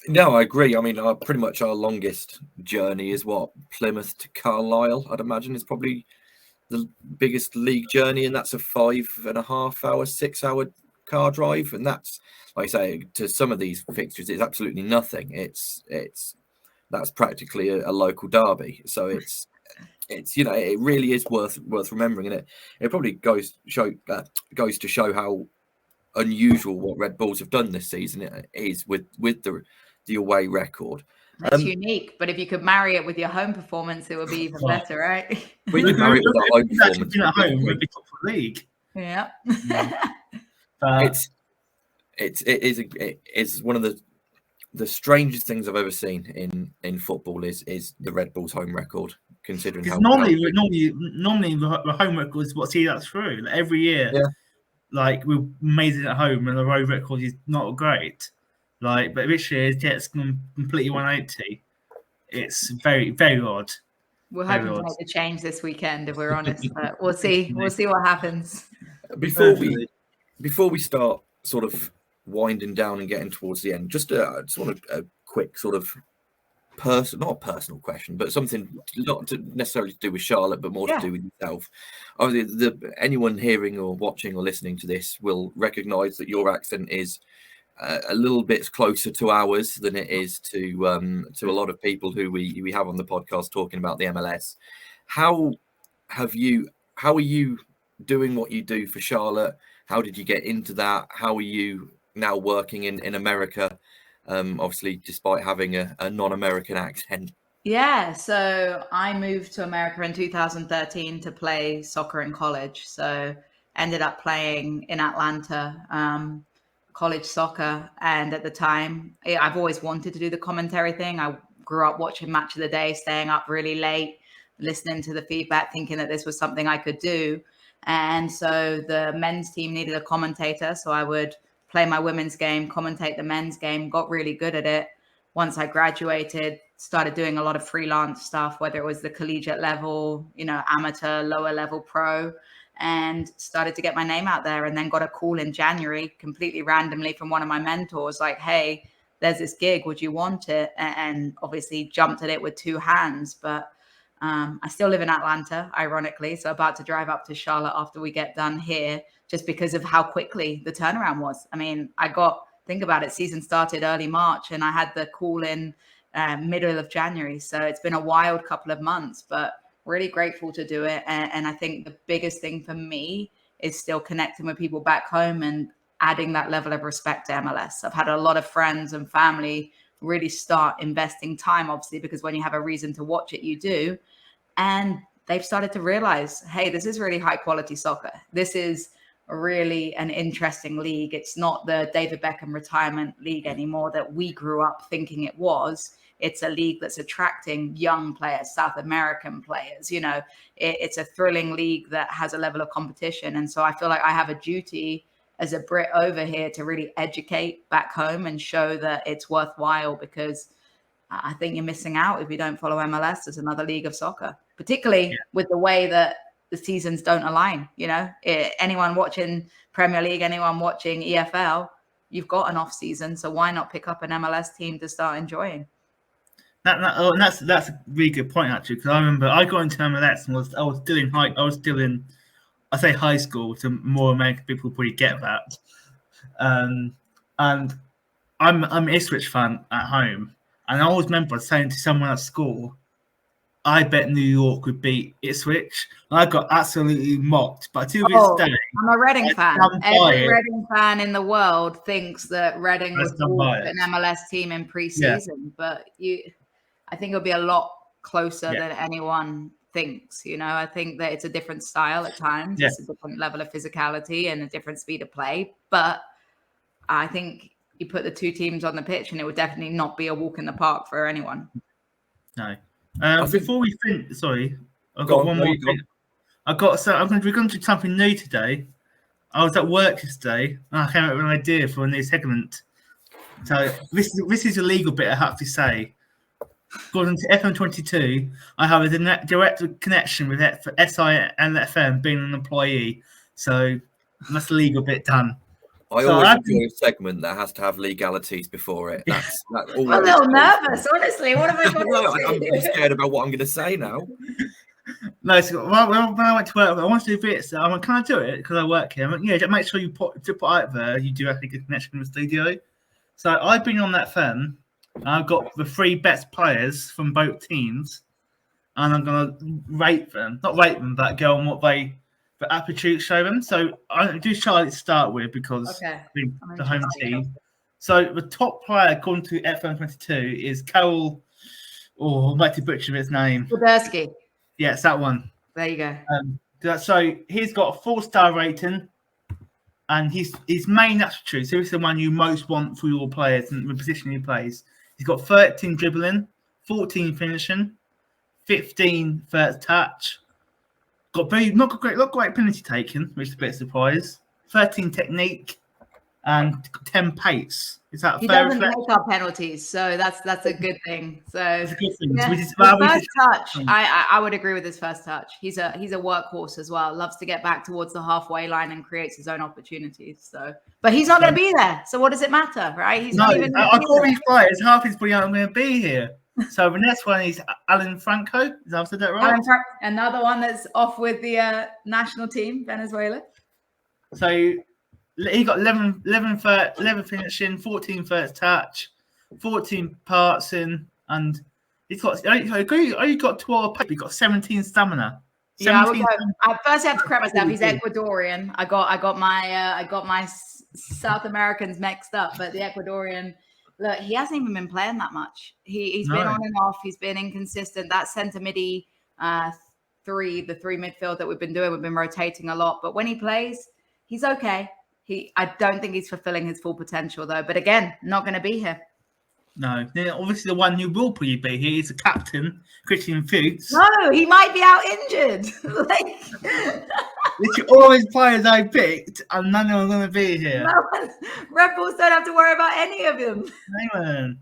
No, I agree. I mean, pretty much our longest journey is Plymouth to Carlisle. I'd imagine is probably the biggest league journey, and that's a 5.5 hour, 6 hour car drive. And that's, like I say, to some of these fixtures, it's absolutely nothing. That's practically a local derby. So it's you know, it really is worth remembering, and it probably goes to show how unusual what Red Bulls have done this season is with the away record. It's unique, but if you could marry it with your home performance, it would be even better, right? We could marry it with our home performance. At home, we'd be top of the league. Yeah. It is one of the strangest things I've ever seen in football is the Red Bulls home record. Considering how normally the home record is what see that through like, every year. Yeah. Like we're amazing at home, and the road record is not great. Like, but this year it's completely 180. It's very, very odd. We're hoping to make the change this weekend, if we're honest. But we'll see. We'll see what happens. Before we start sort of winding down and getting towards the end, just want a quick sort of not a personal question, but something not necessarily to do with Charlotte, but more to do with yourself. Obviously, anyone hearing or watching or listening to this will recognise that your accent is a little bit closer to ours than it is to a lot of people who we have on the podcast talking about the MLS. How are you doing what you do for Charlotte? How did you get into that? How are you now working in America? Obviously, despite having a non-American accent. Yeah, so I moved to America in 2013 to play soccer in college. So ended up playing in Atlanta, college soccer. And at the time, I've always wanted to do the commentary thing. I grew up watching Match of the Day, staying up really late, listening to the feedback, thinking that this was something I could do. And so the men's team needed a commentator. So I would play my women's game, commentate the men's game, got really good at it. Once I graduated, started doing a lot of freelance stuff, whether it was the collegiate level, amateur, lower level pro, and started to get my name out there. And then got a call in January, completely randomly, from one of my mentors, like, hey, there's this gig, would you want it? And obviously jumped at it with two hands. But I still live in Atlanta, ironically. So about to drive up to Charlotte after we get done here, just because of how quickly the turnaround was. I mean, think about it, season started early March and I had the call in middle of January. So it's been a wild couple of months, but really grateful to do it. And I think the biggest thing for me is still connecting with people back home and adding that level of respect to MLS. I've had a lot of friends and family really start investing time, obviously, because when you have a reason to watch it, you do. And they've started to realize, hey, this is really high quality soccer. This is really an interesting league. It's not the David Beckham retirement league anymore that we grew up thinking it was. It's a league that's attracting young players, South American players. It's a thrilling league that has a level of competition. And so I feel like I have a duty as a Brit over here to really educate back home and show that it's worthwhile, because I think you're missing out if you don't follow MLS as another league of soccer, particularly with the way that the seasons don't align. Anyone watching Premier League, anyone watching EFL, you've got an off season. So why not pick up an MLS team to start enjoying? That's a really good point, actually, because I remember I got into MLS and I was still in I say high school, so more American people probably get that. And I'm an Ipswich fan at home, and I always remember saying to someone at school, I bet New York would beat Ipswich. And I got absolutely mocked. But to this day, I'm a Reading fan. Every Reading fan in the world thinks that Reading would beat an MLS team in pre-season. But I think it'll be a lot closer than anyone thinks. I think that it's a different style at times. It's a different level of physicality and a different speed of play. But I think you put the two teams on the pitch and it would definitely not be a walk in the park for anyone. No. Before we finish, sorry, I've got one more thing. We're going to do something new today. I was at work yesterday and I came up with an idea for a new segment. So this is a legal bit, I have to say. According to FM22, I have a direct connection with SI and FM being an employee. So that's the legal bit done. I always enjoy a segment that has to have legalities before it. That's I'm a little nervous, honestly. What am I going to I'm scared about what I'm going to say now. No, so when I went to work, I wanted to do bits. I went, can I do it? Because I work here. I went, just make sure you put out there, you do actually get a connection with the studio. So I've been on that phone. I've got the 3 best players from both teams, and I'm going to rate them. Not rate them, but go on what the attitude show them. So I do Charlotte to start with because the home team. So the top player, according to FM22, is Carol. Oh, I'm about to butcher his name. Budersky. Yes, that one. There you go. So he's got a 4-star rating. And his main attitude, so this is the one you most want for your players and the position he plays. He's got 13 dribbling, 14 finishing, 15 first touch. Got not great penalty taking, which is a bit of a surprise. 13 technique and 10 pace. Is that he fair? He doesn't take our penalties, so that's a good thing. So it's a good thing. Yeah. His first touch, I would agree with his first touch. He's a workhorse as well. Loves to get back towards the halfway line and creates his own opportunities. So, but he's not going to be there. So what does it matter, right? He's not even. I call these players half his body aren't going to be here. So the next one is Alan Franco. Is that right? Another one that's off with the national team, Venezuela. So he got 11 finishing, 14 first touch, 14 parts in, and he's got. I agree. You got 12 pace. He got 17 stamina. Yeah, I first have to correct myself. He's Ecuadorian. I got my South Americans mixed up, but the Ecuadorian. Look, he hasn't even been playing that much. He's been on and off. He's been inconsistent. That centre midi the 3 midfield that we've been doing, we've been rotating a lot. But when he plays, he's okay. I don't think he's fulfilling his full potential though. But again, not going to be here. No. Then obviously the one who will probably be here is the captain, Christian Fuchs. No, he might be out injured. Which all his players I picked, and none of them are going to be here. Red Bulls don't have to worry about any of them. Amen.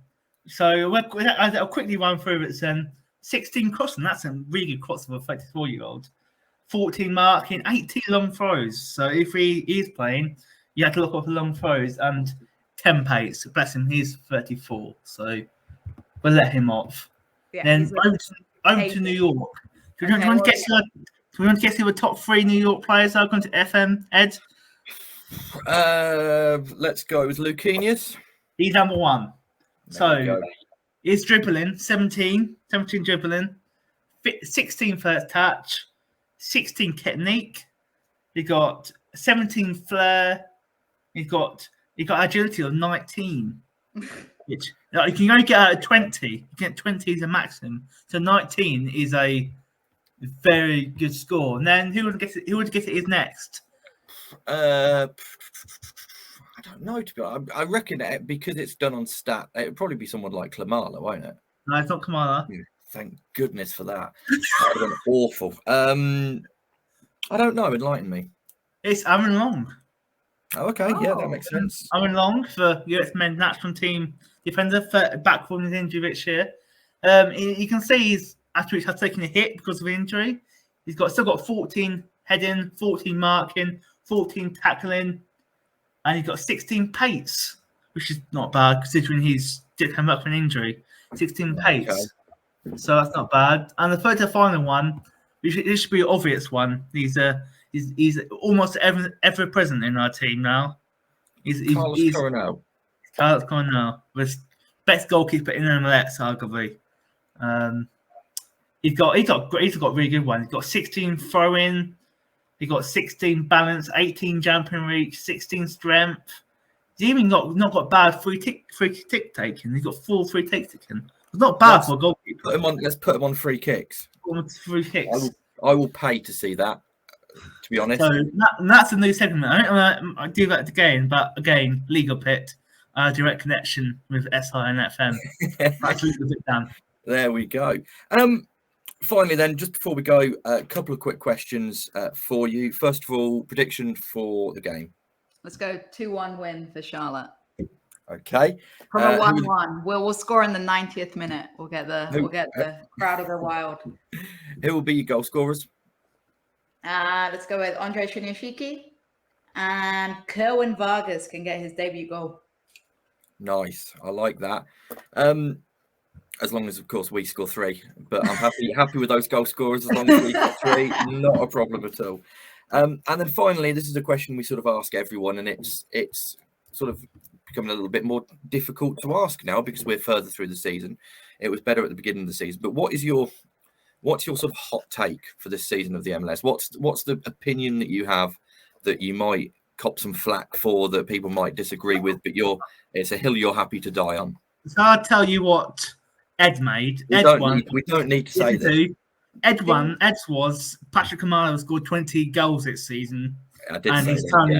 So I'll quickly run through it then. 16 crossing, that's a really good cross of a 34-year-old. 14 marking, 18 long throws. So if he is playing, you have to look off the long throws, and 10 pace. Bless him, he's 34. So we'll let him off. Yeah, then over to New York. Do we want to guess who the top 3 New York players are going to FM, Ed? Let's go with Lucanius. He's number 1. So he's dribbling, 17 dribbling, 16 first touch, 16 technique. He got 17 flair. He got agility of 19. Which you can only get out of 20. You get 20 is a maximum. So 19 is a very good score. And then who would guess it is next? I don't know. To be honest, I reckon it, because it's done on stat, it would probably be someone like Klimala, won't it? No, it's not Kamala. Thank goodness for that. That would have been awful. I don't know. Enlighten me. It's Aaron Long. Oh, okay. Yeah, that makes sense. Aaron Long for US men's national team defender, back from his injury this year. You can see he's actually has taken a hit because of injury. He's still got 14 heading, 14 marking, 14 tackling, and he's got 16 pace, which is not bad considering he's did come up from an injury. 16 pace. Okay. So that's not bad. And the third to final one, this should be an obvious one. He's almost ever present in our team now. Carlos Coronel. Carlos Coronel was best goalkeeper in MLS, arguably. He's got a really good one. He's got 16 throw-in. He got 16 balance, 18 jumping reach, 16 strength. He's even not got bad free kick taking. He's got 4 free kicks taken. It's not bad for a goalkeeper. Let's put him on free kicks. Free kicks. I will pay to see that. To be honest. So that's a new segment. I do that again, but again, Legal Pit, direct connection with SI and FM. That's Legal Pit down. There we go. Finally, then, just before we go, a couple of quick questions for you. First of all, prediction for the game. Let's go 2-1 win for Charlotte. Okay. From a 1-1. We'll score in the 90th minute. We'll get the crowd to go wild. Who will be your goal scorers? Let's go with Andre Shinyashiki, and Kerwin Vargas can get his debut goal. Nice. I like that. As long as, of course, we score 3. But I'm happy with those goal scorers as long as we get 3. Not a problem at all. And then finally, this is a question we sort of ask everyone, and it's sort of becoming a little bit more difficult to ask now because we're further through the season. It was better at the beginning of the season. But what's your sort of hot take for this season of the MLS? What's the opinion that you have that you might cop some flack for, that people might disagree with, but it's a hill you're happy to die on? So I'll tell you what Ed made. We don't need to say that. Ed's was Patrick Kamala scored 20 goals this season. And he's currently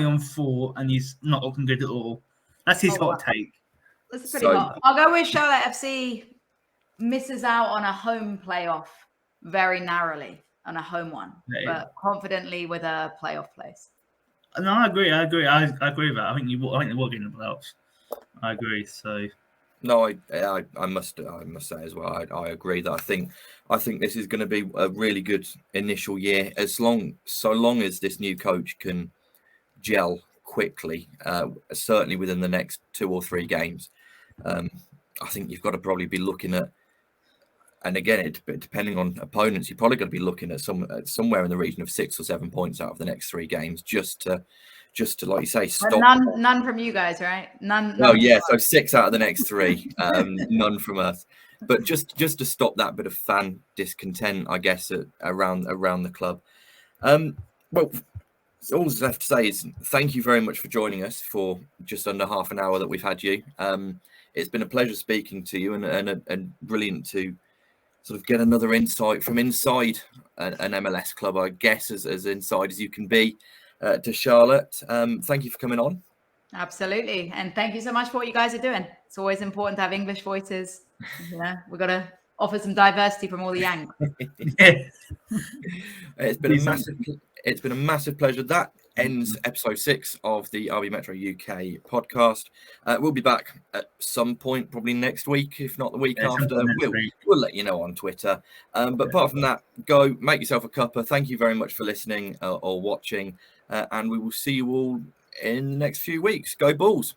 on 4, and he's not looking good at all. That's his hot take. That's pretty hot. I'll go with Charlotte FC misses out on a home playoff very narrowly on a home one, but confidently with a playoff place. No, I agree. I agree with that. I think they will get in the playoffs. I agree. So. No, I must say as well. I agree that I think this is going to be a really good initial year, so long as this new coach can gel quickly. Certainly within the next 2 or 3 games, I think you've got to probably be looking at. And again, depending on opponents, you're probably going to be looking at somewhere in the region of 6 or 7 points out of the next 3 games, just to like you say, stop. None from you guys, right? None. Oh yeah, so 6 out of the next 3, none from us. But just to stop that bit of fan discontent, I guess, around the club. Well, all that's left to say is thank you very much for joining us for just under half an hour that we've had you. It's been a pleasure speaking to you, and brilliant to sort of get another insight from inside an MLS club, I guess, as inside as you can be, to Charlotte. Thank you for coming on. Absolutely. And thank you so much for what you guys are doing. It's always important to have English voices. You know, we've got to offer some diversity from all the Yanks. Yeah. It's been a massive pleasure. That ends episode 6 of the RB Metro UK podcast. We'll be back at some point, probably next week, if not the week after. We'll let you know on Twitter. But apart from that, go make yourself a cuppa. Thank you very much for listening or watching, and we will see you all in the next few weeks. Go Bulls!